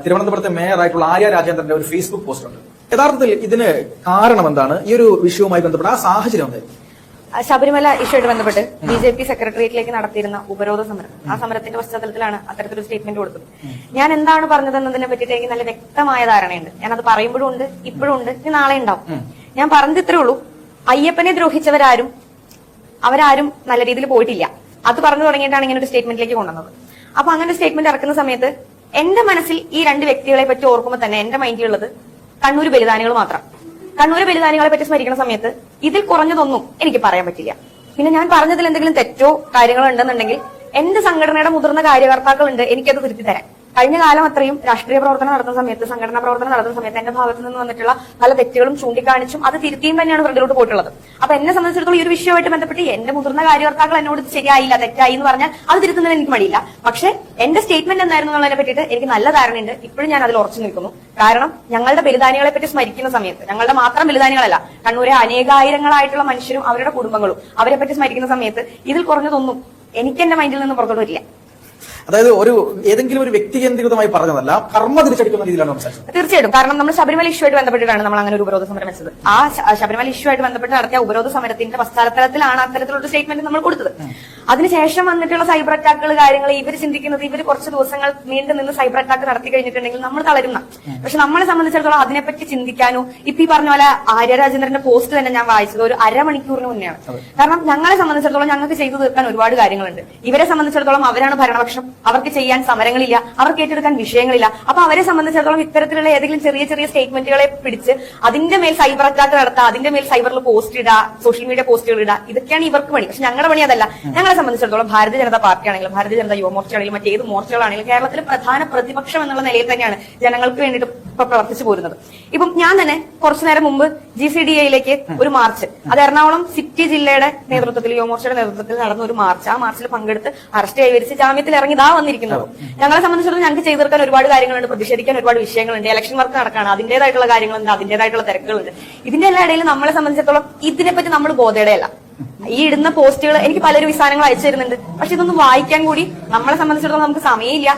തിരുവനന്തപുരത്തെ മേയറായിട്ടുള്ള ആര്യ രാജേന്ദ്രന്റെ ഒരു Facebook post ഉണ്ട്. യഥാർത്ഥത്തിൽ ഇതിന് കാരണം എന്താണ്? ഈ ഒരു വിഷയവുമായി ബന്ധപ്പെട്ട ആ സാഹചര്യം എന്തായിരുന്നു? ശബരിമല ഇഷ്യൂമായിട്ട് ബന്ധപ്പെട്ട് ബി.ജെ.പി സെക്രട്ടേറിയറ്റിലേക്ക് നടത്തിയിരുന്ന ഉപരോധ സമരം, ആ സമരത്തിന്റെ പശ്ചാത്തലത്തിലാണ് അത്തരത്തിലൊരു സ്റ്റേറ്റ്മെന്റ് കൊടുത്തത്. ഞാൻ എന്താണ് പറഞ്ഞതെന്നതിനെ പറ്റിയിട്ട് എനിക്ക് നല്ല വ്യക്തമായ ധാരണയുണ്ട്. ഞാനത് പറയുമ്പോഴും ഉണ്ട്, ഇപ്പോഴും ഉണ്ട്, ഇനി നാളെ ഉണ്ടാവും. ഞാൻ പറഞ്ഞത് ഇത്രേ ഉള്ളൂ, അയ്യപ്പനെ ദ്രോഹിച്ചവരാരും നല്ല രീതിയിൽ പോയിട്ടില്ല. അത് പറഞ്ഞു തുടങ്ങിയിട്ടാണ് ഇങ്ങനെ ഒരു സ്റ്റേറ്റ്മെന്റിലേക്ക് കൊണ്ടുവന്നത്. അപ്പൊ അങ്ങനെ സ്റ്റേറ്റ്മെന്റ് ഇറക്കുന്ന സമയത്ത് എന്റെ മനസ്സിൽ ഈ രണ്ട് വ്യക്തികളെ പറ്റി ഓർക്കുമ്പോൾ തന്നെ എന്റെ മൈൻഡിലുള്ളത് കണ്ണൂർ ബലിദാനികൾ മാത്രം. കണ്ണൂർ ബലിദാനികളെ പറ്റി സ്മരിക്കുന്ന സമയത്ത് ഇതിൽ കുറഞ്ഞതൊന്നും എനിക്ക് പറയാൻ പറ്റില്ല. പിന്നെ ഞാൻ പറഞ്ഞതിൽ എന്തെങ്കിലും തെറ്റോ കാര്യങ്ങളോ ഉണ്ടെന്നുണ്ടെങ്കിൽ എന്റെ സംഘടനയുടെ മുതിർന്ന കാര്യകർത്താക്കളുണ്ട്, എനിക്കത് തിരുത്തി തരാൻ. കഴിഞ്ഞ കാലം അത്രയും രാഷ്ട്രീയ പ്രവർത്തനം നടത്തുന്ന സമയത്ത്, സംഘടനാ പ്രവർത്തനം നടത്തുന്ന സമയത്ത് എന്റെ ഭാഗത്ത് നിന്ന് വന്നിട്ടുള്ള പല തെറ്റുകളും ചൂണ്ടിക്കാണിച്ചും അത് തിരുത്തിയും തന്നെയാണ് ഫ്രണ്ടിലോട്ട് പോയിട്ടുള്ളത്. അപ്പൊ എന്നെ സംബന്ധിച്ചിടത്തോളം ഈ ഒരു വിഷയമായിട്ട് ബന്ധപ്പെട്ട് എന്റെ മുതിർന്ന കാര്യകർത്താക്കൾ എന്നോട് ഇത് ശരിയായില്ല, തെറ്റായി എന്ന് പറഞ്ഞാൽ അത് തിരുത്തുന്നതിന് എനിക്ക് മടിയില്ല. പക്ഷെ എന്റെ സ്റ്റേറ്റ്മെന്റ് എന്തായിരുന്നു എന്നുള്ളതിനെ പറ്റിയിട്ട് എനിക്ക് നല്ല ധാരണയുണ്ട്. ഇപ്പോഴും ഞാൻ അതിൽ ഉറച്ചു നിൽക്കുന്നു. കാരണം ഞങ്ങളുടെ ബലിദാനികളെ പറ്റി സ്മരിക്കുന്ന സമയത്ത്, ഞങ്ങളുടെ മാത്രം ബലിദാനികളല്ല, കണ്ണൂരെ അനേകായിരങ്ങളായിട്ടുള്ള മനുഷ്യരും അവരുടെ കുടുംബങ്ങളും അവരെ പറ്റി സ്മരിക്കുന്ന സമയത്ത് ഇതിൽ കുറഞ്ഞതൊന്നും എനിക്ക് എന്റെ മൈൻഡിൽ നിന്ന് പുറത്തോട്ട് വരില്ല. അതായത് ഏതെങ്കിലും ഒരു വ്യക്തി കേന്ദ്രീകൃതമായി പറഞ്ഞതല്ല, കർമ്മ തിരിച്ചടിക്കുന്ന രീതിയിലാണ് സംസാരിച്ചത്. തീർച്ചയായിട്ടും. കാരണം നമ്മൾ ശബരിമല ഇഷ്യൂമായിട്ട് ബന്ധപ്പെട്ടിട്ടാണ് നമ്മൾ അങ്ങനെ ഒരു ഉപരോധ സമരം വെച്ചത്. ആ ശബരിമല ഇഷ്യൂമായിട്ട് ബന്ധപ്പെട്ട് നടത്തിയ ഉപരോധ സമരത്തിന്റെ പശ്ചാത്തലത്തിലാണ് അത്തരത്തിലുള്ള സ്റ്റേറ്റ്മെന്റ് നമ്മൾ കൊടുത്തത്. അതിനുശേഷം വന്നിട്ടുള്ള സൈബർ അറ്റാക്കുകൾ, കാര്യങ്ങൾ ഇവർ ചിന്തിക്കുന്നത് ഇവർ കുറച്ച് ദിവസങ്ങൾ നീണ്ടു നിന്ന് സൈബർ അറ്റാക്ക് നടത്തി കഴിഞ്ഞിട്ടുണ്ടെങ്കിൽ നമ്മൾ തളരുന്ന. പക്ഷെ നമ്മളെ സംബന്ധിച്ചിടത്തോളം അതിനെപ്പറ്റി ചിന്തിക്കാനോ, ഇപ്പൊ ഈ പറഞ്ഞ പോലെ ആര്യ രാജേന്ദ്രന്റെ പോസ്റ്റ് തന്നെ ഞാൻ വായിച്ചത് ഒരു അരമണിക്കൂറിന് മുന്നെയാണ്. കാരണം ഞങ്ങളെ സംബന്ധിച്ചിടത്തോളം ഞങ്ങൾക്ക് ചെയ്തു തീർക്കാൻ ഒരുപാട് കാര്യങ്ങളുണ്ട്. ഇവരെ സംബന്ധിച്ചിടത്തോളം അവരാണ് ഭരണപക്ഷം, അവർക്ക് ചെയ്യാൻ സമരങ്ങളില്ല, അവർക്ക് ഏറ്റെടുക്കാൻ വിഷയങ്ങളില്ല. അപ്പൊ അവരെ സംബന്ധിച്ചിടത്തോളം ഇത്തരത്തിലുള്ള ഏതെങ്കിലും ചെറിയ ചെറിയ സ്റ്റേറ്റ്മെന്റുകളെ പിടിച്ച് അതിന്റെ മേൽ സൈബർ അറ്റാക്ക് നടത്തുക, അതിന്റെ മേൽ സൈബറിൽ പോസ്റ്റ് ഇടുക, സോഷ്യൽ മീഡിയ പോസ്റ്റുകൾ ഇടുക, ഇതൊക്കെയാണ് ഇവർക്ക് പണി. പക്ഷെ ഞങ്ങളുടെ പണി അതല്ല. ഞങ്ങളെ സംബന്ധിച്ചിടത്തോളം ഭാരതീയ ജനതാ പാർട്ടിയാണെങ്കിലും ഭാരതീയ ജനതാ യുവമോർച്ച ആണെങ്കിലും മറ്റേത് മോർച്ചകളാണെങ്കിലും കേരളത്തിലെ പ്രധാന പ്രതിപക്ഷം എന്നുള്ള നിലയിൽ തന്നെയാണ് ജനങ്ങൾക്ക് വേണ്ടിയിട്ട് ഇപ്പൊ പ്രവർത്തിച്ചു പോരുന്നത്. ഇപ്പം ഞാൻ തന്നെ കുറച്ചു നേരം മുമ്പ് GCDAയിലേക്ക് ഒരു മാർച്ച്, അത് എറണാകുളം സിറ്റി ജില്ലയുടെ നേതൃത്വത്തിൽ, യുവമോർച്ചയുടെ നേതൃത്വത്തിൽ നടന്ന ഒരു മാർച്ച്. ആ മാർച്ചിൽ പങ്കെടുത്ത് അറസ്റ്റ് കൈവരിച്ച് ജാമ്യത്തിൽ ഇറങ്ങി വന്നിരിക്കുന്നത്. ഞങ്ങളെ സംബന്ധിച്ചിടത്തോളം ഞങ്ങൾക്ക് ചെയ്തു തീർക്കാൻ ഒരുപാട് കാര്യങ്ങളുണ്ട്, പ്രതിഷേധിക്കാൻ ഒരുപാട് വിഷയങ്ങളുണ്ട്, ഇലക്ഷൻ വർക്ക് നടക്കാണ്, അതിന്റേതായിട്ടുള്ള കാര്യങ്ങളുണ്ട്, അതിന്റേതായിട്ടുള്ള തിരക്കുകളുണ്ട്. ഇതിന്റെ എല്ലാ ഇടയിൽ നമ്മളെ സംബന്ധിച്ചിടത്തോളം ഇതിനെപ്പറ്റി നമ്മൾ ബോധയുടെയല്ല. ഈ ഇടുന്ന പോസ്റ്റുകൾ എനിക്ക് പലരും വിസാരങ്ങൾ അയച്ചു തരുന്നുണ്ട്. പക്ഷെ ഇതൊന്നും വായിക്കാൻ കൂടി നമ്മളെ സംബന്ധിച്ചിടത്തോളം നമുക്ക് സമയമില്ല.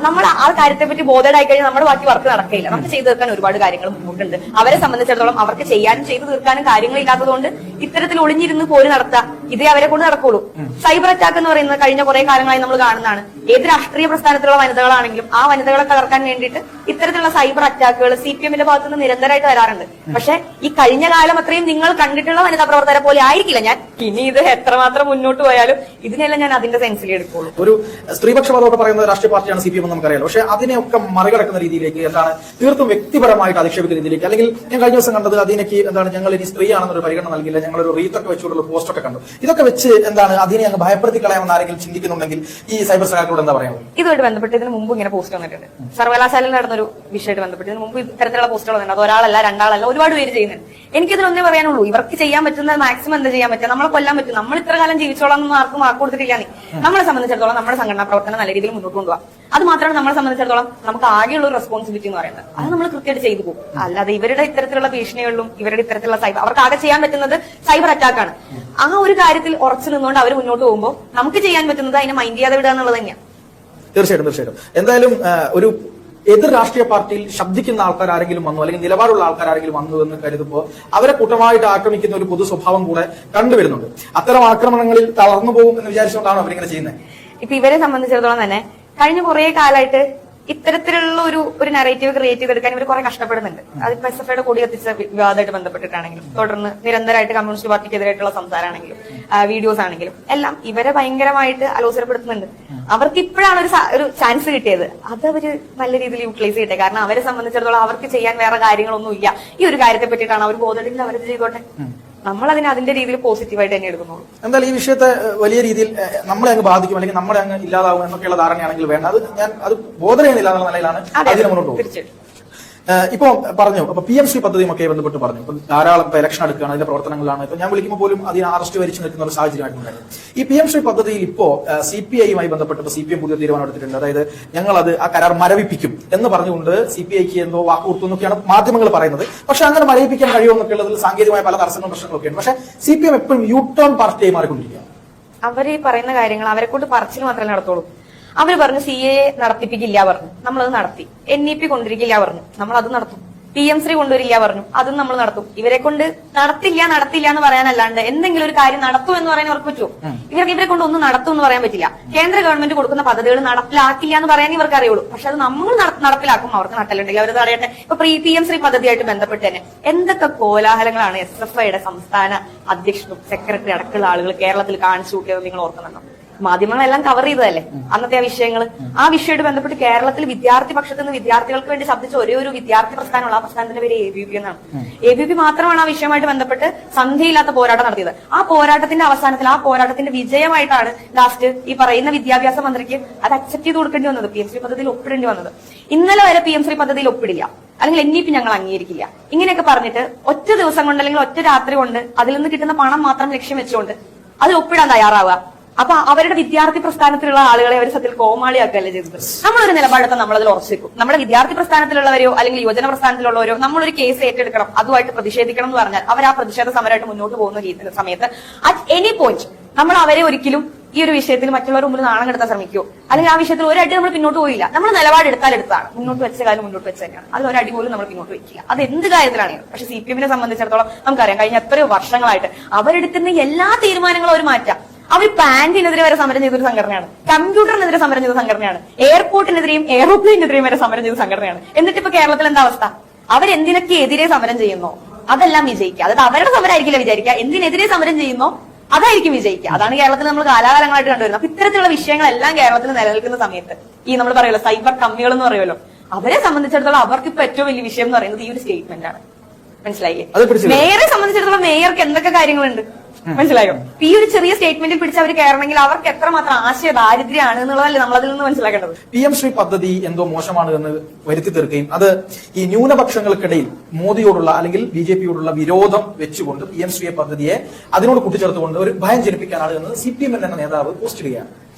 നമ്മൾ ആ കാര്യത്തെ പറ്റി ബോധേഡായി കഴിഞ്ഞാൽ നമ്മുടെ ബാക്കി വർക്ക് നടക്കില്ല. നമുക്ക് ചെയ്തു തീർക്കാൻ ഒരുപാട് കാര്യങ്ങൾ മുൻപോട്ടുണ്ട്. അവരെ സംബന്ധിച്ചിടത്തോളം അവർക്ക് ചെയ്യാനും ചെയ്തു തീർക്കാനും കാര്യങ്ങളില്ലാത്തതുകൊണ്ട് ഇത്തരത്തിൽ ഒളിഞ്ഞിരുന്ന് പോര് നടത്തുക, ഇതേ അവരെ കൊണ്ട് നടക്കുള്ളൂ. സൈബർ അറ്റാക്ക് എന്ന് പറയുന്നത് കഴിഞ്ഞ കുറെ കാലങ്ങളായി നമ്മൾ കാണുന്നതാണ്. ഏത് രാഷ്ട്രീയ പ്രസ്ഥാനത്തിലുള്ള വനിതകളാണെങ്കിലും ആ വനിതകളെ തകർക്കാൻ വേണ്ടിയിട്ട് ഇത്തരത്തിലുള്ള സൈബർ അറ്റാക്കുകൾ CPM-ന്റെ ഭാഗത്ത് നിന്ന് നിരന്തരമായിട്ട് വരാറുണ്ട്. പക്ഷെ ഈ കഴിഞ്ഞ കാലം അത്രയും നിങ്ങൾ കണ്ടിട്ടുള്ള വനിതാ പ്രവർത്തകരെ പോലെ ആയിരിക്കില്ല ഞാൻ. ഇനി ഇത് എത്രമാത്രം മുന്നോട്ട് പോയാലും ഇതിനെല്ലാം ഞാൻ അതിന്റെ സെൻസിൽ എടുക്കുള്ളൂ. ഒരു സ്ത്രീപക്ഷപാതമൊക്കെ പറയുന്ന രാഷ്ട്രീയ പാർട്ടിയാണ് CPM എന്ന് നമുക്കറിയാലോ. പക്ഷെ അതിനെയൊക്കെ മറികടക്കുന്ന രീതിയിലേക്ക്, എന്താണ്, തീർത്തും വ്യക്തിപരമായിട്ട് അധിക്ഷേപിക്കുന്ന രീതിയിലേക്ക്, അല്ലെങ്കിൽ ഞാൻ കഴിഞ്ഞ ദിവസം കണ്ടത് അതിനേക്ക് എന്താണ്, ഞങ്ങൾ ഇനി സ്ത്രീയാണെന്നൊരു പരിഗണന നൽകില്ല, ഞങ്ങളൊരു റീത്തൊക്കെ വെച്ചുകൊണ്ടുള്ള പോസ്റ്റൊക്കെ കണ്ടു. ഇതൊക്കെ വെച്ച് എന്താണ് അതിനെ അങ്ങ് ഭയപ്പെടുത്തി കളയാമെന്ന് ആരെങ്കിലും ചിന്തിക്കുന്നുണ്ടെങ്കിൽ ഈ സൈബർ സഹാക്കളോട് എന്താ പറയാ? ഇതുമായിട്ട് ബന്ധപ്പെട്ട് ഇതിന് മുമ്പ് ഇങ്ങനെ പോസ്റ്റ് വന്നിട്ടുണ്ട്. സർവകലാശാലയിൽ നടന്നൊരു വിഷയമായിട്ട് ബന്ധപ്പെട്ട് ഇതിന് മുമ്പ് ഇത്തരത്തിലുള്ള പോസ്റ്റുകൾ വന്നിട്ടുണ്ട്. അത് ഒരാളല്ല, രണ്ടാളല്ല, ഒരുപാട് പേര് ചെയ്യുന്നുണ്ട്. എനിക്കിതിലൊന്നേ പറയാനുള്ളൂ, ഇവർക്ക് ചെയ്യാൻ പറ്റുന്ന മാക്സിമം എന്താ ചെയ്യാൻ പറ്റുക, നമ്മളെ കൊല്ലാൻ പറ്റും. നമ്മൾ ഇത്ര കാലം ജീവിച്ചോളാം എന്നൊന്നും ആർക്കും മാർക്ക് കൊടുത്തിട്ടില്ല. നമ്മളെ സംബന്ധിച്ചിടത്തോളം നമ്മുടെ സംഘടനാ പ്രവർത്തനം നല്ല രീതിയിൽ മുന്നോട്ട് കൊണ്ടുപോകാം. അത് മാത്രമാണ് നമ്മളെ സംബന്ധിച്ചിടത്തോളം നമുക്ക് ആകെയുള്ള ഒരു റെസ്പോൺസിബിലിറ്റി എന്ന് പറയുന്നത്. അത് നമ്മൾ കൃത്യമായിട്ട് ചെയ്തു പോകും. അല്ലാതെ ഇവരുടെ ഇത്തരത്തിലുള്ള ഭീഷണികളിലും ഇവരുടെ ഇത്തരത്തിലുള്ള സൈബർ, അവർക്ക് ആകെ ചെയ്യാൻ പറ്റുന്നത് സൈബർ അറ്റാക്കാണ്. ആ ഒരു കാര്യത്തിൽ ഉറച്ചു നിന്നുകൊണ്ട് അവർ മുന്നോട്ട് പോകുമ്പോൾ നമുക്ക് ചെയ്യാൻ പറ്റുന്നത് അതിനെ മൈൻഡ് ചെയ്യാതെ വിടുക എന്നുള്ളത് തന്നെയാണ്. തീർച്ചയായിട്ടും. എന്തായാലും ഒരു എതിർ രാഷ്ട്രീയ പാർട്ടിയിൽ ശബ്ദിക്കുന്ന ആൾക്കാർ ആരെങ്കിലും വന്നു, അല്ലെങ്കിൽ നിലപാടുള്ള ആൾക്കാർ ആരെങ്കിലും വന്നു എന്ന് കരുതുമ്പോൾ അവരെ കൂട്ടമായിട്ട് ആക്രമിക്കുന്ന ഒരു പൊതു സ്വഭാവം കൂടെ കണ്ടുവരുന്നുണ്ട്. അത്തരം ആക്രമണങ്ങളിൽ തളർന്നു പോകും എന്ന് വിചാരിച്ചുകൊണ്ടാണ് അവരിങ്ങനെ ചെയ്യുന്നത്. ഇപ്പൊ ഇവരെ സംബന്ധിച്ചിടത്തോളം തന്നെ കഴിഞ്ഞ കുറെ കാലമായിട്ട് ഇത്തരത്തിലുള്ള ഒരു നറേറ്റീവ് ക്രിയേറ്റ് ചെയ്തെടുക്കാൻ ഇവർ കുറെ കഷ്ടപ്പെടുന്നുണ്ട്. അതിപ്പോ SFIയുടെ കൊടി കത്തിച്ച വിവാദമായിട്ട് ബന്ധപ്പെട്ടിട്ടാണെങ്കിലും, തുടർന്ന് നിരന്തരമായിട്ട് കമ്മ്യൂണിസ്റ്റ് പാർട്ടിക്കെതിരായിട്ടുള്ള സംസാരമാണെങ്കിലും വീഡിയോസ് ആണെങ്കിലും എല്ലാം ഇവരെ ഭയങ്കരമായിട്ട് അലോസരപ്പെടുത്തുന്നുണ്ട്. അവർക്ക് ഇപ്പോഴാണ് ഒരു ചാൻസ് കിട്ടിയത്. അത് അവര് നല്ല രീതിയിൽ യൂട്ടിലൈസ് ചെയ്യട്ടെ. കാരണം അവരെ സംബന്ധിച്ചിടത്തോളം അവർക്ക് ചെയ്യാൻ വേറെ കാര്യങ്ങളൊന്നും ഇല്ല. ഈ ഒരു കാര്യത്തെ പറ്റിയിട്ടാണ് അവർ ബോധത്തിൽ അവരത് ചെയ്തോട്ടെ. നമ്മൾ അതിന്റെ രീതിയിൽ പോസിറ്റീവായിട്ട് തന്നെ എടുക്കുന്നുള്ളൂ. എന്തായാലും ഈ വിഷയത്തെ വലിയ രീതിയിൽ നമ്മളെ അങ്ങ് ബാധിക്കും, അല്ലെങ്കിൽ നമ്മളെ അങ്ങ് ഇല്ലാതാവും എന്നൊക്കെയുള്ള ധാരണയാണെങ്കിൽ വേണ്ട. അത് ബോധനയില്ല എന്നുള്ള നിലയിലാണ് അതിന് മുന്നോട്ട് പോകും. തീർച്ചയായിട്ടും. ഇപ്പൊ പറഞ്ഞു, അപ്പൊ PMC പദ്ധതിയുമൊക്കെ ബന്ധപ്പെട്ട് പറഞ്ഞു. ഇപ്പൊ ധാരാളം ഇലക്ഷൻ എടുക്കുകയാണ്, അതിന്റെ പ്രവർത്തനങ്ങളാണ്. ഇപ്പൊ ഞാൻ വിളിക്കുമ്പോൾ പോലും അതിന് അറസ്റ്റ് വരിച്ചു നിൽക്കുന്ന ഒരു സാഹചര്യമായിട്ടുണ്ടായിരുന്നു. ഈ PMC പദ്ധതിയിൽ ഇപ്പോ CPI-യുമായി ബന്ധപ്പെട്ട് CPM പുതിയ തീരുമാനം എടുത്തിട്ടുണ്ട്. അതായത് ഞങ്ങൾ ആ കരാർ മരവിപ്പിക്കും എന്ന് പറഞ്ഞുകൊണ്ട് CPI-ക്ക് എന്തോ വാക്കുകൊടുത്തു എന്നൊക്കെയാണ് മാധ്യമങ്ങൾ പറയുന്നത്. പക്ഷെ അങ്ങനെ മരവിപ്പിക്കാൻ കഴിയുമെന്നൊക്കെ ഉള്ളതിൽ സാങ്കേതികമായ പല തടസ്സങ്ങളും പ്രശ്നങ്ങളൊക്കെയാണ്. പക്ഷെ CPM എപ്പോഴും യു ടേൺ പാർട്ടിയായി മാറിക്കൊണ്ടിരിക്കുകയാണ്. അവർ ഈ പറയുന്ന കാര്യങ്ങൾ അവരെ കൊണ്ട് പറച്ചിൽ മാത്രമേ നടത്തുള്ളൂ. അവര് പറഞ്ഞു CA നടത്തിപ്പിക്കില്ല പറഞ്ഞു, നമ്മളത് നടത്തി. NEP കൊണ്ടിരിക്കില്ല പറഞ്ഞു, നമ്മൾ അത് നടത്തും. PM3 കൊണ്ടുവരില്ല പറഞ്ഞു, അതും നമ്മൾ നടത്തും. ഇവരെ കൊണ്ട് നടത്തില്ല എന്ന് പറയാനല്ലാണ്ട് എന്തെങ്കിലും ഒരു കാര്യം നടത്തും എന്ന് പറയാൻ അവർക്ക് പറ്റുമോ? ഇവരെ കൊണ്ട് ഒന്നും നടത്തും എന്ന് പറയാൻ പറ്റില്ല. കേന്ദ്ര ഗവൺമെന്റ് കൊടുക്കുന്ന പദ്ധതികൾ നടപ്പിലാക്കില്ല എന്ന് പറയാൻ ഇവർക്ക് അറിയുള്ളൂ. പക്ഷെ അത് നമ്മൾ നടപ്പിലാക്കും, അവർക്ക് നട്ടലുണ്ടെങ്കിൽ അവർ അറിയട്ടെ. ഇപ്പൊ PM3 പദ്ധതിയായിട്ട് ബന്ധപ്പെട്ട് തന്നെ എന്തൊക്കെ കോലാഹലങ്ങളാണ് SFIയുടെ സംസ്ഥാന അധ്യക്ഷനും സെക്രട്ടറി അടക്കമുള്ള ആളുകൾ കേരളത്തിൽ കാണിച്ചു കൂട്ടിയത് നിങ്ങൾ ഓർക്കുന്നുണ്ടോ? മാധ്യമങ്ങളെല്ലാം കവർ ചെയ്തതല്ലേ അന്നത്തെ ആ വിഷയങ്ങൾ. ആ വിഷയമായിട്ട് ബന്ധപ്പെട്ട് കേരളത്തിൽ വിദ്യാർത്ഥി പക്ഷത്ത് നിന്ന് വിദ്യാർത്ഥികൾക്ക് വേണ്ടി ശബ്ദിച്ച ഒരേ ഒരു വിദ്യാർത്ഥി പ്രസ്ഥാനമുള്ള ആ പ്രസ്ഥാനത്തിന്റെ പേര് ABP എന്നാണ്. ABP മാത്രമാണ് ആ വിഷയമായിട്ട് ബന്ധപ്പെട്ട് സന്ധിയില്ലാത്ത പോരാട്ടം നടത്തിയത്. ആ പോരാട്ടത്തിന്റെ അവസാനത്തിൽ, ആ പോരാട്ടത്തിന്റെ വിജയമായിട്ടാണ് ലാസ്റ്റ് ഈ പറയുന്ന വിദ്യാഭ്യാസ മന്ത്രിക്ക് അത് അക്സെപ്റ്റ് ചെയ്ത് കൊടുക്കേണ്ടി വന്നത്, PM3 പദ്ധതിയിൽ ഒപ്പിടേണ്ടി വന്നത്. ഇന്നലെ വരെ PM3 പദ്ധതിയിൽ ഒപ്പിടില്ല, അല്ലെങ്കിൽ NEP ഞങ്ങൾ അംഗീകരിക്കില്ല, ഇങ്ങനെയൊക്കെ പറഞ്ഞിട്ട് ഒറ്റ ദിവസം കൊണ്ട് അല്ലെങ്കിൽ ഒറ്റ രാത്രി കൊണ്ട് അതിൽ നിന്ന് കിട്ടുന്ന പണം മാത്രം ലക്ഷ്യം വെച്ചുകൊണ്ട് അതിൽ ഒപ്പിടാൻ തയ്യാറാവുക. അപ്പൊ അവരുടെ വിദ്യാർത്ഥി പ്രസ്ഥാനത്തിലുള്ള ആളുകളെ അവർ സത്യത്തിൽ കോമാളിയാക്കുകയല്ലേ ചെയ്തത്. നമ്മളൊരു നിലപാടെടുത്താൽ നമ്മളതിൽ ഉറച്ചിരിക്കും. നമ്മുടെ വിദ്യാർത്ഥി പ്രസ്ഥാനത്തിലുള്ളവരെയോ അല്ലെങ്കിൽ യുവജന പ്രസ്ഥാനത്തിലുള്ളവരോ നമ്മളൊരു കേസ് ഏറ്റെടുക്കണം, അതുമായിട്ട് പ്രതിഷേധിക്കണം എന്ന് പറഞ്ഞാൽ അവർ ആ പ്രതിഷേധ സമരമായിട്ട് മുന്നോട്ട് പോകുന്ന സമയത്ത് അറ്റ് എനി പോയിന്റ് നമ്മൾ അവരെ ഒരിക്കലും ഈ ഒരു വിഷയത്തിൽ മറ്റുള്ളവർ മുമ്പിൽ നാണം കെടുത്താൻ ശ്രമിക്കുമോ, അല്ലെങ്കിൽ ആ വിഷയത്തിൽ ഒരടി നമ്മൾ പിന്നോട്ട് പോയില്ല. നമ്മൾ നിലപാടെടുത്താൽ എടുത്താണ്, മുന്നോട്ട് വെച്ച കാര്യം മുന്നോട്ട് വെച്ച് തന്നെയാണ്. അതിൽ ഒരടി പോലും നമ്മൾ പിന്നോട്ട് വെക്കില്ല, അത് എന്ത് കാര്യത്തിലാണെങ്കിലും. പക്ഷെ CPM-നെ സംബന്ധിച്ചിടത്തോളം നമുക്കറിയാം, കഴിഞ്ഞ എത്രയോ വർഷങ്ങളായിട്ട് അവരെടുക്കുന്ന എല്ലാ തീരുമാനങ്ങളും അവർ മാറ്റാം. അവർ പാന്റിനെതിരെ വരെ സമരം ചെയ്തൊരു സംഘടനയാണ്, കമ്പ്യൂട്ടറിനെതിരെ സമരം ചെയ്ത സംഘടനയാണ്, എയർപോർട്ടിനെതിരെയും എയറോപ്ലെയിനെതിരെയും വരെ സമരം ചെയ്ത സംഘടനയാണ്. എന്നിട്ട് ഇപ്പൊ കേരളത്തിൽ എന്താ അവസ്ഥ? അവരെന്തിനൊക്കെ എതിരെ സമരം ചെയ്യുന്നോ അതെല്ലാം വിജയിക്കുക. അതായത് അവരുടെ സമരമായിരിക്കില്ല വിചാരിക്കുക, എന്തിനെതിരെ സമരം ചെയ്യുന്നോ അതായിരിക്കും വിജയിക്കുക. അതാണ് കേരളത്തിൽ നമ്മൾ കാലാകാലങ്ങളായിട്ട് കണ്ടുവരുന്നത്. അപ്പൊ ഇത്തരത്തിലുള്ള വിഷയങ്ങളെല്ലാം കേരളത്തിൽ നിലനിൽക്കുന്ന സമയത്ത് ഈ നമ്മൾ പറയുമല്ലോ സൈബർ കമ്മികൾ എന്ന് പറയുമല്ലോ, അവരെ സംബന്ധിച്ചിടത്തോളം അവർക്ക് ഇപ്പൊ ഏറ്റവും വലിയ വിഷയം എന്ന് പറയുന്നത് ഈ ഒരു സ്റ്റേറ്റ്മെന്റ് ആണ്. മനസ്സിലായില്ലേ? മേയറെ സംബന്ധിച്ചിടത്തോളം മേയർക്ക് എന്തൊക്കെ കാര്യങ്ങളുണ്ട്, മനസ്സിലായോ? ഈ ഒരു ചെറിയ സ്റ്റേറ്റ്മെന്റിൽ പിടിച്ച് അവർ കയറണമെങ്കിൽ അവർക്ക് എത്രമാത്രം ആശയ ദാരിദ്ര്യമാണ് എന്നുള്ളതല്ലേ നമ്മൾ അതിൽ നിന്ന് മനസ്സിലാക്കേണ്ടത്. PM3 പദ്ധതി എന്തോ മോശമാണ് എന്ന് വരുത്തി തീർക്കുകയും അത് ഈ ന്യൂനപക്ഷങ്ങൾക്കിടയിൽ മോദിയോടുള്ള അല്ലെങ്കിൽ BJP-യോടുള്ള വിരോധം വെച്ചുകൊണ്ട് PM3 പദ്ധതിയെ അതിനോട് കൂട്ടിച്ചേർത്തുകൊണ്ട് ഒരു ഭയം ജനിപ്പിക്കാനാണ് എന്ന് CPM എന്ന നേതാവ് പോസ്റ്റ് ചെയ്യുകയാണ്.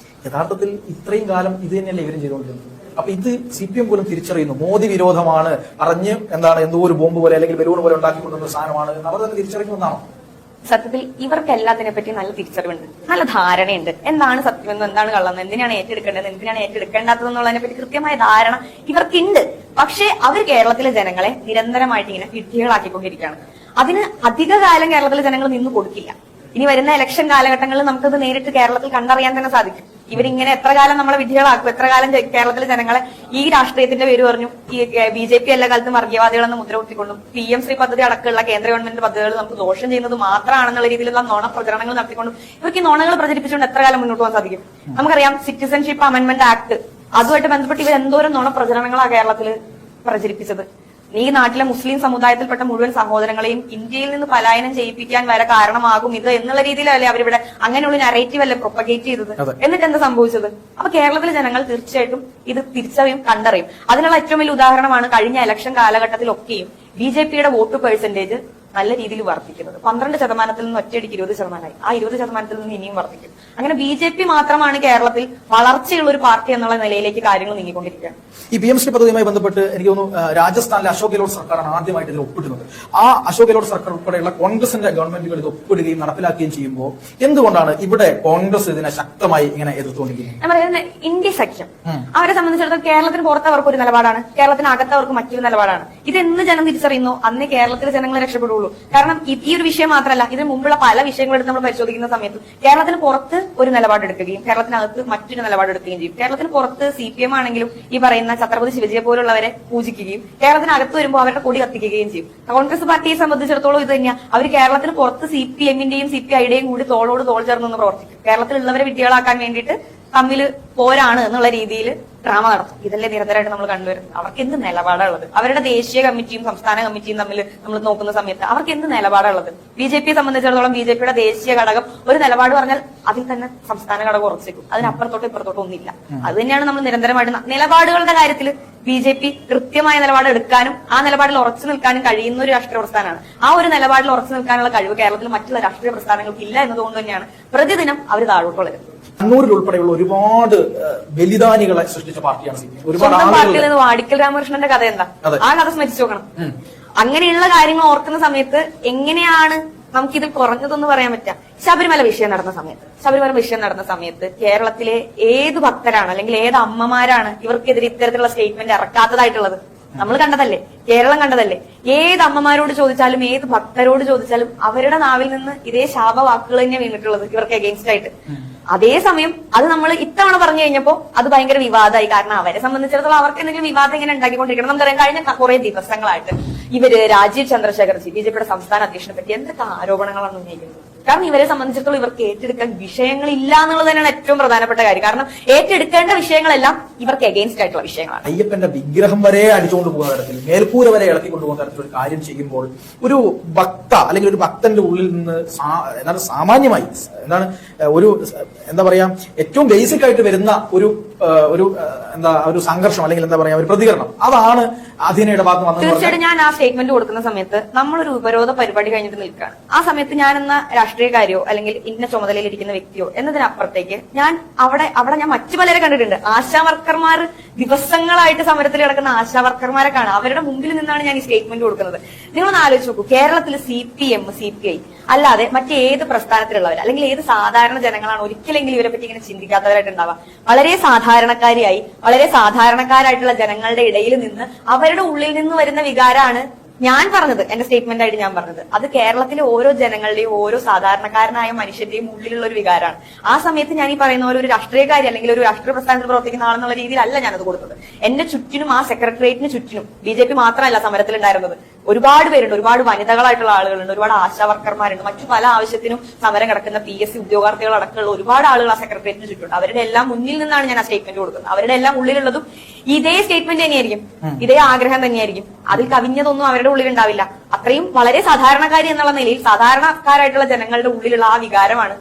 യഥാർത്ഥത്തിൽ ഇത്രയും കാലം ഇത് തന്നെയല്ലേ ഇവരും ചെയ്തുകൊണ്ടിരുന്നത്. അപ്പൊ ഇത് CPM പോലും തിരിച്ചറിയുന്നു, മോദി വിരോധമാണ് പറഞ്ഞ് എന്തോ ഒരു ബോംബ് പോലെ അല്ലെങ്കിൽ ബലൂൺ പോലെ ഉണ്ടാക്കിക്കൊണ്ടുള്ള സാധനമാണ് അവർ തന്നെ തിരിച്ചറിയുന്നതാണോ? സത്യത്തിൽ ഇവർക്ക് എല്ലാത്തിനെ പറ്റി നല്ല തിരിച്ചറിവുണ്ട്, നല്ല ധാരണയുണ്ട്. എന്താണ് സത്യമെന്നും എന്താണ് കള്ളമെന്നും എന്തിനാണ് ഏറ്റെടുക്കേണ്ടത് എന്തിനാണ് ഏറ്റെടുക്കേണ്ടാത്തത് എന്നുള്ളതിനെ പറ്റി കൃത്യമായ ധാരണ ഇവർക്കുണ്ട്. പക്ഷേ അവർ കേരളത്തിലെ ജനങ്ങളെ നിരന്തരമായിട്ട് ഇങ്ങനെ വിഡ്ഢികളാക്കിക്കൊണ്ടിരിക്കുകയാണ്. അതിന് അധിക കാലം കേരളത്തിലെ ജനങ്ങൾ നിന്ന് കൊടുക്കില്ല. ഇനി വരുന്ന ഇലക്ഷൻ കാലഘട്ടങ്ങളിൽ നമുക്കത് നേരിട്ട് കേരളത്തിൽ കണ്ടറിയാൻ തന്നെ സാധിക്കും. ഇവരിങ്ങനെ എത്ര കാലം നമ്മളെ വിഡ്ഢികളാക്കും, എത്ര കാലം കേരളത്തിലെ ജനങ്ങളെ ഈ രാഷ്ട്രീയത്തിന്റെ പേര് പറഞ്ഞു ഈ BJP എല്ലാ കാലത്തും വർഗീയവാദികളെന്ന് മുദ്രകുത്തിക്കൊണ്ടും PM3 പദ്ധതി അടക്കമുള്ള കേന്ദ്ര ഗവൺമെന്റ് പദ്ധതികൾ നമുക്ക് ദോഷം ചെയ്യുന്നത് മാത്രമാണെന്നുള്ള രീതിയിലുള്ള നോണ പ്രചരണങ്ങൾ നടത്തിക്കൊണ്ടും ഇവർക്ക് ഈ നോണകൾ പ്രചരിപ്പിച്ചുകൊണ്ട് എത്ര കാലം മുന്നോട്ട് പോകാൻ സാധിക്കും? നമുക്കറിയാം സിറ്റിസൺഷിപ്പ് അമെന്റ്മെന്റ് ആക്ട്, അതുമായിട്ട് ബന്ധപ്പെട്ട് ഇവർ എന്തോരം നോണ പ്രചരണങ്ങളാണ് കേരളത്തിൽ പ്രചരിപ്പിച്ചത്. ഈ നാട്ടിലെ മുസ്ലിം സമുദായത്തിൽപ്പെട്ട മുഴുവൻ സഹോദരങ്ങളെയും ഇന്ത്യയിൽ നിന്ന് പലായനം ചെയ്യിപ്പിക്കാൻ വരെ കാരണമാകും ഇത് എന്നുള്ള രീതിയിലല്ലേ അവരിവിടെ അങ്ങനെയുള്ള നറേറ്റീവ് അല്ലേ പ്രൊപ്പഗേറ്റ് ചെയ്തത്. എന്നിട്ട് എന്താ സംഭവിച്ചത്? അപ്പൊ കേരളത്തിലെ ജനങ്ങൾ തീർച്ചയായിട്ടും ഇത് തിരിച്ചറിയും, കണ്ടറിയും. അതിനുള്ള ഏറ്റവും വലിയ ഉദാഹരണമാണ് കഴിഞ്ഞ ഇലക്ഷൻ കാലഘട്ടത്തിലൊക്കെയും BJP-യുടെ വോട്ട് പെർസെന്റേജ് നല്ല രീതിയിൽ വർദ്ധിക്കുന്നത്. 12% നിന്ന് ഒറ്റയടിക്ക് 20%. ആ 20% നിന്ന് ഇനിയും വർദ്ധിക്കും. അങ്ങനെ BJP മാത്രമാണ് കേരളത്തിൽ വളർച്ചയുള്ള ഒരു പാർട്ടി എന്നുള്ള നിലയിലേക്ക് കാര്യങ്ങൾ നീങ്ങിക്കൊണ്ടിരിക്കുകയാണ്. ഈ PM3 പദ്ധതിയുമായി ബന്ധപ്പെട്ട് എനിക്ക് തോന്നുന്നു രാജസ്ഥാനിലെ അശോക് ഗെഹ്ലോട്ട് സർക്കാരാണ് ആദ്യമായിട്ട് ഇതിൽ ഒപ്പിടുന്നത്. ആ അശോക് ഗെഹ്ലോട്ട് സർക്കാർ ഉൾപ്പെടെയുള്ള കോൺഗ്രസിന്റെ ഗവൺമെന്റുകൾ ഇത് ഒപ്പിടുകയും നടപ്പിലാക്കുകയും ചെയ്യുമ്പോൾ എന്തുകൊണ്ടാണ് ഇവിടെ കോൺഗ്രസ് ഇതിനെ ശക്തമായി ഇങ്ങനെ എതിർത്തുകൊണ്ടിരിക്കുന്നത്? ഞാൻ പറയുന്നത് ഇന്ത്യ സഖ്യം അവരെ സംബന്ധിച്ചിടത്തോളം കേരളത്തിന് പുറത്ത് അവർക്ക് ഒരു നിലപാടാണ്, കേരളത്തിനകത്ത് അവർക്ക് മറ്റൊരു നിലപാടാണ്. ഇതെന്ന് ജനം തിരിച്ചറിയുന്നു അന്നേ കേരളത്തിലെ ജനങ്ങളെ രക്ഷപ്പെടുള്ളൂ. കാരണം ഈ ഒരു വിഷയം മാത്രമല്ല, ഇതിന് മുമ്പുള്ള പല വിഷയങ്ങളെടുത്ത് നമ്മൾ പരിശോധിക്കുന്ന സമയത്ത് കേരളത്തിന് പുറത്ത് ഒരു നിലപാടെടുക്കുകയും കേരളത്തിനകത്ത് മറ്റൊരു നിലപാടെടുക്കുകയും ചെയ്യും. കേരളത്തിന് പുറത്ത് CPM ആണെങ്കിലും ഈ പറയുന്ന ഛത്രപതി ശിവജിയെ പോലുള്ളവരെ പൂജിക്കുകയും കേരളത്തിനകത്ത് വരുമ്പോൾ അവരുടെ കൊടി കത്തിക്കുകയും ചെയ്യും. കോൺഗ്രസ് പാർട്ടിയെ സംബന്ധിച്ചിടത്തോളം ഇത് തന്നെയാണ്. അവർ കേരളത്തിന് പുറത്ത് CPM-ന്റെയും CPI-യുടെയും കൂടി തോളോട് തോൾ ചേർന്ന് പ്രവർത്തിക്കും. കേരളത്തിലുള്ളവരെ വിദ്യകളാക്കാൻ വേണ്ടിയിട്ട് തമ്മിൽ പോരാണ് എന്നുള്ള രീതിയിൽ ഡ്രാമ നടത്തും. ഇതല്ലേ നിരന്തരമായിട്ട് നമ്മൾ കണ്ടുവരുന്നത്. അവർക്ക് എന്ത് നിലപാടുള്ളത്? അവരുടെ ദേശീയ കമ്മിറ്റിയും സംസ്ഥാന കമ്മിറ്റിയും തമ്മിൽ നമ്മൾ നോക്കുന്ന സമയത്ത് അവർക്ക് എന്ത് നിലപാടുള്ളത്? BJP-യെ സംബന്ധിച്ചിടത്തോളം BJP-യുടെ ദേശീയ ഘടകം ഒരു നിലപാട് പറഞ്ഞാൽ അതിൽ തന്നെ സംസ്ഥാന ഘടകം ഉറച്ചേക്കും. അതിനപ്പുറത്തോട്ടോ ഇപ്പുറത്തോട്ടോ ഒന്നില്ല. അത് തന്നെയാണ് നമ്മൾ നിരന്തരമായിട്ട് നിലപാടുകളുടെ കാര്യത്തിൽ BJP കൃത്യമായ നിലപാട് എടുക്കാനും ആ നിലപാടിൽ ഉറച്ചു നിൽക്കാനും കഴിയുന്ന ഒരു രാഷ്ട്രീയ പ്രസ്ഥാനമാണ്. ആ ഒരു നിലപാടിൽ ഉറച്ചു നിൽക്കാനുള്ള കഴിവ് കേരളത്തിൽ മറ്റുള്ള രാഷ്ട്രീയ പ്രസ്ഥാനങ്ങൾക്ക് ഇല്ല എന്നതുകൊണ്ട് തന്നെയാണ് പ്രതിദിനം അവർ താഴോട്ട് വളരുന്നത്. കണ്ണൂരിൽ ഉൾപ്പെടെയുള്ള ഒരുപാട് ബലിദാനികളെ സൃഷ്ടിച്ച പാർട്ടിയാണ് CPM. ഒരുപാട് പാർട്ടിയിൽ നിന്ന് വാടിക്കൽ രാമകൃഷ്ണന്റെ കഥ എന്താ? ആ കഥ സ്മരിച്ചു നോക്കണം. അങ്ങനെയുള്ള കാര്യങ്ങൾ ഓർക്കുന്ന സമയത്ത് എങ്ങനെയാണ് നമുക്കിതിൽ കുറഞ്ഞതൊന്നും പറയാൻ പറ്റാം. ശബരിമല വിഷയം നടന്ന സമയത്ത് കേരളത്തിലെ ഏത് ഭക്തരാണ് അല്ലെങ്കിൽ ഏത് അമ്മമാരാണ് ഇവർക്കെതിരെ ഇത്തരത്തിലുള്ള സ്റ്റേറ്റ്മെന്റ് ഇറക്കാത്തതായിട്ടുള്ളത്? നമ്മൾ കണ്ടതല്ലേ, കേരളം കണ്ടതല്ലേ. ഏത് അമ്മമാരോട് ചോദിച്ചാലും ഏത് ഭക്തരോട് ചോദിച്ചാലും അവരുടെ നാവിൽ നിന്ന് ഇതേ ശാപവാക്കുകൾ തന്നെ വീണിട്ടുള്ളത് ഇവർക്ക് എഗെയിൻസ്റ്റ് ആയിട്ട്. അതേസമയം അത് നമ്മൾ ഇത്തവണ പറഞ്ഞു കഴിഞ്ഞപ്പോ അത് ഭയങ്കര വിവാദമായി. കാരണം അവരെ സംബന്ധിച്ചിടത്തോളം അവർക്ക് എന്തെങ്കിലും വിവാദം ഇങ്ങനെ ഉണ്ടാക്കിക്കൊണ്ടിരിക്കണം. നമുക്കറിയാം, കഴിഞ്ഞ കുറെ ദിവസങ്ങളായിട്ട് ഇവര് രാജീവ് ചന്ദ്രശേഖർജി ബിജെപിയുടെ സംസ്ഥാന അധ്യക്ഷനെ പറ്റി എന്തൊക്കെ ആരോപണങ്ങളാണ് ഉന്നയിക്കുന്നത്. കാരണം ഇവരെ സംബന്ധിച്ചിടത്തോളം ഇവർക്ക് ഏറ്റെടുക്കാൻ വിഷയങ്ങളില്ല എന്നുള്ളത് തന്നെയാണ് ഏറ്റവും പ്രധാനപ്പെട്ട കാര്യം. കാരണം ഏറ്റെടുക്കേണ്ട വിഷയങ്ങളെല്ലാം ഇവർക്ക് എഗെയിൻസ്റ്റ് ആയിട്ടുള്ള വിഷയങ്ങളാണ്. അയ്യപ്പന്റെ വിഗ്രഹം വരെ അടിച്ചുകൊണ്ട് പോകുന്ന തരത്തിൽ, മേൽക്കൂര വരെ ഇളക്കിക്കൊണ്ടു പോകുന്ന തരത്തിലൊരു കാര്യം ചെയ്യുമ്പോൾ ഒരു ഭക്ത അല്ലെങ്കിൽ ഒരു ഭക്തന്റെ ഉള്ളിൽ നിന്ന് എന്താണ് സാമാന്യമായി എന്താ പറയാ ഏറ്റവും ബേസിക് ആയിട്ട് വരുന്ന ഒരു സംഘർഷം അല്ലെങ്കിൽ എന്താ പറയാ ഒരു പ്രതികരണം, അതാണ് അധീനയുടെ ഭാഗത്ത് വന്നത്. തീർച്ചയായിട്ടും ഞാൻ ആ സ്റ്റേറ്റ്മെന്റ് കൊടുക്കുന്ന സമയത്ത് നമ്മളൊരു ഉപരോധ പരിപാടി കഴിഞ്ഞിട്ട് നിൽക്കുകയാണ്. ആ സമയത്ത് ഞാൻ എന്ന രാഷ്ട്രീയക്കാരിയോ അല്ലെങ്കിൽ ഇന്ന ചുമതലയിൽ ഇരിക്കുന്ന വ്യക്തിയോ എന്നതിനപ്പുറത്തേക്ക് ഞാൻ അവിടെ ഞാൻ മറ്റു പലരെ കണ്ടിട്ടുണ്ട്. ആശാ വർക്കർമാർ, ദിവസങ്ങളായിട്ട് സമരത്തിൽ കിടക്കുന്ന ആശാ വർക്കർമാരെ കാണാം. അവരുടെ മുമ്പിൽ നിന്നാണ് ഞാൻ ഈ സ്റ്റേറ്റ്മെന്റ് കൊടുക്കുന്നത്. നിങ്ങളൊന്ന് ആലോചിച്ച് നോക്കൂ, കേരളത്തിൽ CPM, CPI അല്ലാതെ മറ്റേത് പ്രസ്ഥാനത്തിലുള്ളവർ അല്ലെങ്കിൽ ഏത് സാധാരണ ജനങ്ങളാണ് ഒരിക്കലെങ്കിലും ഇവരെ പറ്റി ഇങ്ങനെ ചിന്തിക്കാത്തവരായിട്ടുണ്ടാവുക? വളരെ സാധാരണക്കാരിയായി വളരെ സാധാരണക്കാരായിട്ടുള്ള ജനങ്ങളുടെ ഇടയിൽ നിന്ന് അവരുടെ ഉള്ളിൽ നിന്ന് വരുന്ന വികാരമാണ് ഞാൻ പറഞ്ഞത്. എന്റെ സ്റ്റേറ്റ്മെന്റ് ആയിട്ട് ഞാൻ പറഞ്ഞത് അത് കേരളത്തിലെ ഓരോ ജനങ്ങളുടെയും ഓരോ സാധാരണക്കാരനായ മനുഷ്യന്റെയും ഉള്ളിലുള്ള ഒരു വികാരമാണ്. ആ സമയത്ത് ഞാൻ ഈ പറയുന്ന പോലെ ഒരു രാഷ്ട്രീയക്കാരി അല്ലെങ്കിൽ ഒരു രാഷ്ട്രീയ പ്രസ്ഥാനത്തിൽ പ്രവർത്തിക്കുന്ന ആളെന്നുള്ള രീതിയിലല്ല ഞാനത് കൊടുത്തത്. എന്റെ ചുറ്റിനും ആ സെക്രട്ടേറിയറ്റിന് ചുറ്റിനും BJP മാത്രമല്ല സമരത്തിലുണ്ടായിരുന്നത്, ഒരുപാട് പേരുണ്ട്, ഒരുപാട് വനിതകളായിട്ടുള്ള ആളുകളുണ്ട്, ഒരുപാട് ആശാ വർക്കർമാരുണ്ട്, മറ്റു പല ആവശ്യത്തിനും സമരം കിടക്കുന്ന PSC ഉദ്യോഗാർത്ഥികൾ അടക്കമുള്ള ഒരുപാട് ആളുകൾ ആ സെക്രട്ടേറിയറ്റിന് ചുറ്റുണ്ട്. അവരുടെ എല്ലാം മുന്നിൽ നിന്നാണ് ഞാൻ ആ സ്റ്റേറ്റ്മെന്റ് കൊടുക്കുന്നത്. അവരുടെ എല്ലാം ഉള്ളിലുള്ളതും ഇതേ സ്റ്റേറ്റ്മെന്റ് തന്നെയായിരിക്കും, ഇതേ ആഗ്രഹം തന്നെയായിരിക്കും. അതിൽ കവിഞ്ഞതൊന്നും അവരുടെ ഉള്ളിൽ ഉണ്ടാവില്ല. അത്രയും വളരെ സാധാരണക്കാരി എന്നുള്ള നിലയിൽ സാധാരണക്കാരായിട്ടുള്ള ജനങ്ങളുടെ ഉള്ളിലുള്ള ആ വികാരമാണ്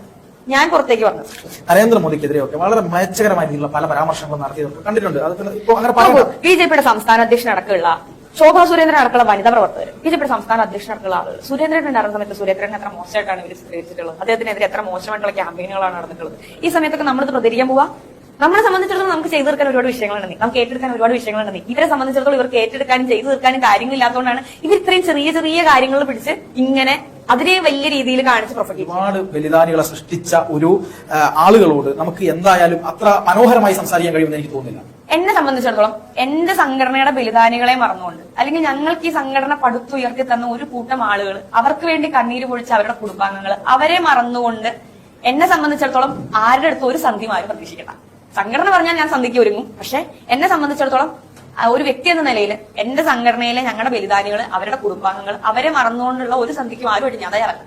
ഞാൻ പുറത്തേക്ക് പറഞ്ഞത്. നരേന്ദ്രമോദിക്കെതിരെയൊക്കെ വളരെ മെച്ചകരമായ രീതിയിലുള്ള പല പരാമർശങ്ങളും നടത്തിയതൊക്കെ കണ്ടിട്ടുണ്ട്. BJPയുടെ സംസ്ഥാന അധ്യക്ഷനടക്കമുള്ള ശോഭാ സുരേന്ദ്രൻ അടക്കമുള്ള വനിതാ പ്രവർത്തകർ, BJPയുടെ സംസ്ഥാന അധ്യക്ഷനടക്കമുള്ള ആളുകൾ, സുരേന്ദ്രൻ ഉണ്ടായിരുന്ന സമയത്ത് സുരേന്ദ്രൻ എത്ര മോശമായിട്ടാണ് ഇവർ ചിത്രീകരിച്ചിട്ടുള്ളത്, അദ്ദേഹത്തിനെതിരെ എത്ര മോശമായിട്ടുള്ള ക്യാമ്പയിനുകളാണ് നടന്നിട്ടുള്ളത്. ഈ സമയത്തൊക്കെ നമ്മളിത് പ്രതികരിക്കാൻ പോവാ? നമ്മളെ സംബന്ധിച്ചിടത്തോളം നമുക്ക് ചെയ്തു തീർക്കാൻ ഒരുപാട് വിഷയങ്ങളുണ്ടെങ്കിൽ, നമുക്ക് ഏറ്റെടുക്കാൻ ഒരുപാട് വിഷയങ്ങളുണ്ടെങ്കിൽ, ഇവരെ സംബന്ധിച്ചിടത്തോളം ഇവർക്ക് ഏറ്റെടുക്കാനും ചെയ്തു തീർക്കാനും കാര്യങ്ങളില്ലാത്തതുകൊണ്ടാണ് ഇവർ ഇത്രയും ചെറിയ ചെറിയ കാര്യങ്ങൾ പിടിച്ച് ഇങ്ങനെ അതിനെ വലിയ രീതിയിൽ കാണിച്ച് പ്രൊഫൈൽ. ഒരുപാട് ബലിദാനികളെ സൃഷ്ടിച്ച ഒരു ആളുകളോട് നമുക്ക് എന്തായാലും അത്ര മനോഹരമായി സംസാരിക്കാൻ കഴിയുമെന്ന് എനിക്ക് തോന്നുന്നില്ല. എന്നെ സംബന്ധിച്ചിടത്തോളം എന്റെ സംഘടനയുടെ ബലിദാനികളെ മറന്നുകൊണ്ട് അല്ലെങ്കിൽ ഞങ്ങൾക്ക് ഈ സംഘടന പടുത്തുയർത്തി തന്ന ഒരു കൂട്ടം ആളുകൾ, അവർക്ക് വേണ്ടി കണ്ണീര് പൊഴിച്ച അവരുടെ കുടുംബാംഗങ്ങൾ, അവരെ മറന്നുകൊണ്ട് എന്നെ സംബന്ധിച്ചിടത്തോളം ആരുടെ അടുത്ത് ഒരു സന്ധിമാരും പ്രതീക്ഷിക്കണ്ട. സംഘടന പറഞ്ഞാൽ ഞാൻ സന്ധിക്ക് ഒരുങ്ങും. പക്ഷെ എന്നെ സംബന്ധിച്ചിടത്തോളം ഒരു വ്യക്തി എന്ന നിലയിൽ എന്റെ സംഘടനയിലെ ഞങ്ങളുടെ ബലിദാനികൾ, അവരുടെ കുടുംബാംഗങ്ങൾ, അവരെ മറന്നുകൊണ്ടുള്ള ഒരു സന്ധിക്കും ആരുമായിട്ട് ഞാൻ തയ്യാറല്ല.